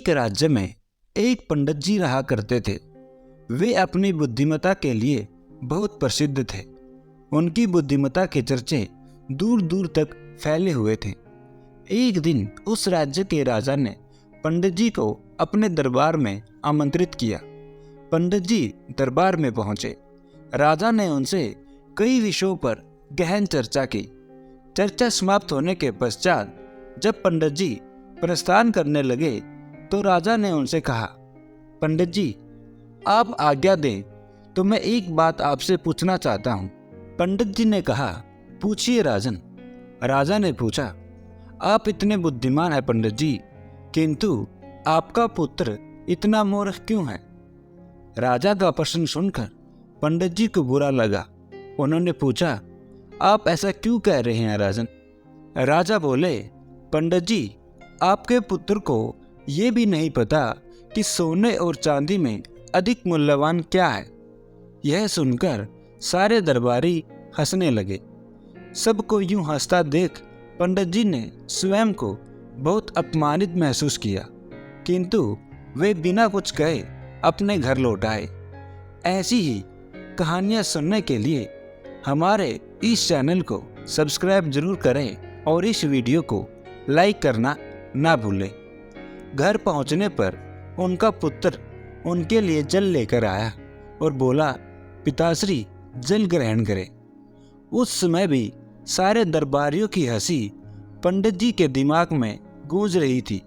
एक राज्य में एक पंडित जी रहा करते थे। वे अपनी बुद्धिमत्ता के लिए बहुत प्रसिद्ध थे। उनकी बुद्धिमत्ता के चर्चे दूर दूर तक फैले हुए थे। एक दिन उस राज्य के राजा ने पंडित जी को अपने दरबार में आमंत्रित किया। पंडित जी दरबार में पहुंचे। राजा ने उनसे कई विषयों पर गहन चर्चा की। चर्चा समाप्त होने के पश्चात जब पंडित जी प्रस्थान करने लगे तो राजा ने उनसे कहा, पंडित जी, आप आज्ञा दें तो मैं एक बात आपसे पूछना चाहता हूँ। पंडित जी ने कहा, पूछिए राजन। राजा ने पूछा, आप इतने बुद्धिमान हैं पंडित जी, किंतु आपका पुत्र इतना मूर्ख क्यों है? राजा का प्रश्न सुनकर पंडित जी को बुरा लगा। उन्होंने पूछा, आप ऐसा क्यों कह रहे हैं राजन? राजा बोले, पंडित जी, आपके पुत्र को ये भी नहीं पता कि सोने और चांदी में अधिक मूल्यवान क्या है। यह सुनकर सारे दरबारी हंसने लगे। सबको यूं हंसता देख पंडित जी ने स्वयं को बहुत अपमानित महसूस किया, किंतु वे बिना कुछ कहे अपने घर लौट आए। ऐसी ही कहानियां सुनने के लिए हमारे इस चैनल को सब्सक्राइब जरूर करें और इस वीडियो को लाइक करना ना भूलें। घर पहुंचने पर उनका पुत्र उनके लिए जल लेकर आया और बोला, पिताश्री, जल ग्रहण करें। उस समय भी सारे दरबारियों की हंसी पंडित जी के दिमाग में गूंज रही थी।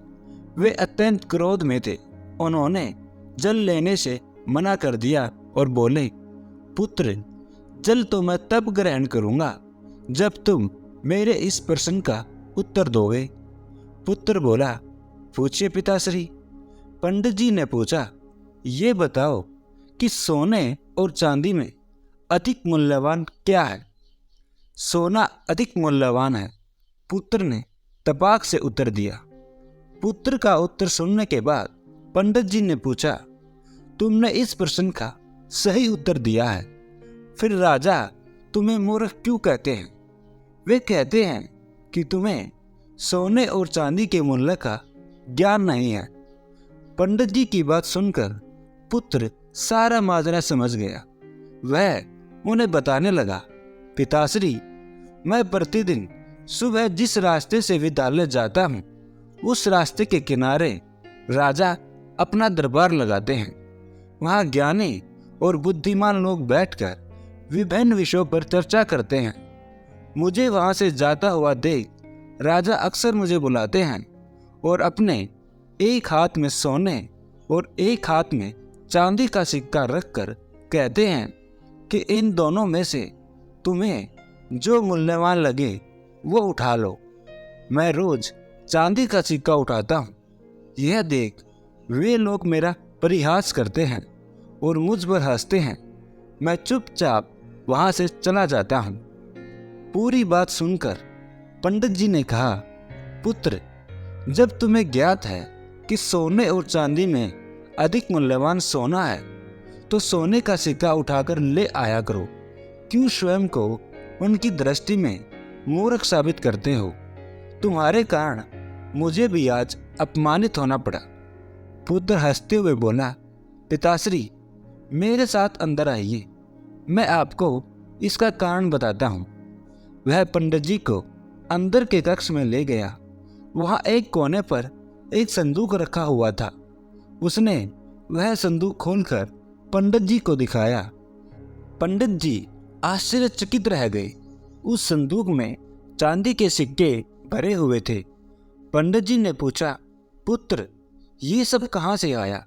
वे अत्यंत क्रोध में थे। उन्होंने जल लेने से मना कर दिया और बोले, पुत्र, जल तो मैं तब ग्रहण करूंगा जब तुम मेरे इस प्रश्न का उत्तर दोगे। पुत्र बोला, पूछिए पिताश्री। पंडित जी ने पूछा, ये बताओ कि सोने और चांदी में अधिक मूल्यवान क्या है? सोना अधिक मूल्यवान है, पुत्र ने तपाक से उत्तर दिया। पुत्र का उत्तर सुनने के बाद पंडित जी ने पूछा, तुमने इस प्रश्न का सही उत्तर दिया है, फिर राजा तुम्हें मूर्ख क्यों कहते हैं? वे कहते हैं कि तुम्हें सोने और चांदी के मूल्य का ज्ञान नहीं है। पंडित जी की बात सुनकर पुत्र सारा माजरा समझ गया। वह उन्हें बताने लगा, पिताश्री, मैं प्रतिदिन सुबह जिस रास्ते से विद्यालय जाता हूँ, उस रास्ते के किनारे राजा अपना दरबार लगाते हैं। वहाँ ज्ञानी और बुद्धिमान लोग बैठकर विभिन्न विषयों पर चर्चा करते हैं। मुझे वहाँ से जाता हुआ देख राजा अक्सर मुझे बुलाते हैं और अपने एक हाथ में सोने और एक हाथ में चांदी का सिक्का रखकर कहते हैं कि इन दोनों में से तुम्हें जो मूल्यवान लगे वो उठा लो। मैं रोज चांदी का सिक्का उठाता हूँ। यह देख वे लोग मेरा परिहास करते हैं और मुझ पर हंसते हैं। मैं चुपचाप वहाँ से चला जाता हूँ। पूरी बात सुनकर पंडित जी ने कहा, पुत्र, जब तुम्हें ज्ञात है कि सोने और चांदी में अधिक मूल्यवान सोना है, तो सोने का सिक्का उठाकर ले आया करो। क्यों स्वयं को उनकी दृष्टि में मूर्ख साबित करते हो? तुम्हारे कारण मुझे भी आज अपमानित होना पड़ा। पुत्र हंसते हुए बोला, पिताश्री, मेरे साथ अंदर आइए, मैं आपको इसका कारण बताता हूँ। वह पंडित जी को अंदर के कक्ष में ले गया। वहाँ एक कोने पर एक संदूक रखा हुआ था। उसने वह संदूक खोलकर पंडित जी को दिखाया। पंडित जी आश्चर्यचकित रह गए। उस संदूक में चांदी के सिक्के भरे हुए थे। पंडित जी ने पूछा, पुत्र, ये सब कहाँ से आया?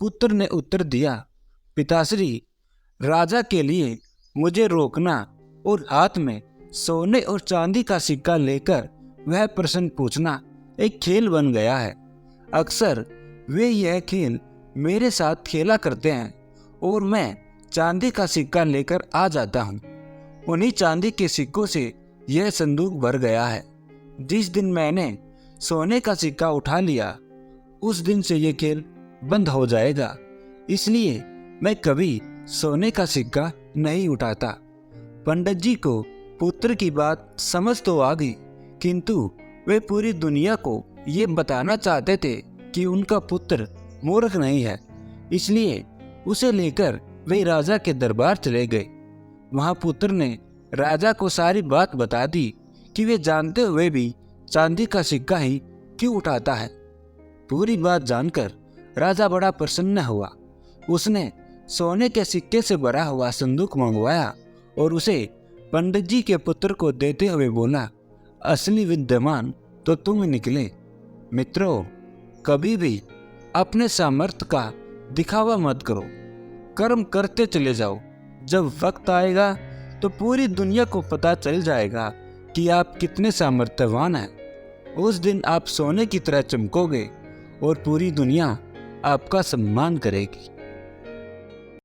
पुत्र ने उत्तर दिया, पिताश्री, राजा के लिए मुझे रोकना और हाथ में सोने और चांदी का सिक्का लेकर वह प्रश्न पूछना एक खेल बन गया है। अक्सर वे यह खेल मेरे साथ खेला करते हैं और मैं चांदी का सिक्का लेकर आ जाता हूँ। उन्हीं चांदी के सिक्कों से यह संदूक भर गया है। जिस दिन मैंने सोने का सिक्का उठा लिया, उस दिन से ये खेल बंद हो जाएगा। इसलिए मैं कभी सोने का सिक्का नहीं उठाता। पंडित जी को पुत्र की बात समझ तो आ गई, किंतु वे पूरी दुनिया को ये बताना चाहते थे कि उनका पुत्र मूर्ख नहीं है, इसलिए उसे लेकर वे राजा के दरबार चले गए। वहां पुत्र ने राजा को सारी बात बता दी कि वे जानते हुए भी चांदी का सिक्का ही क्यों उठाता है। पूरी बात जानकर राजा बड़ा प्रसन्न हुआ। उसने सोने के सिक्के से भरा हुआ संदूक मंगवाया और उसे पंडित जी के पुत्र को देते हुए बोला, असली विद्यमान तो तुम निकले। मित्रों, कभी भी अपने सामर्थ्य का दिखावा मत करो, कर्म करते चले जाओ। जब वक्त आएगा तो पूरी दुनिया को पता चल जाएगा कि आप कितने सामर्थ्यवान हैं। उस दिन आप सोने की तरह चमकोगे और पूरी दुनिया आपका सम्मान करेगी।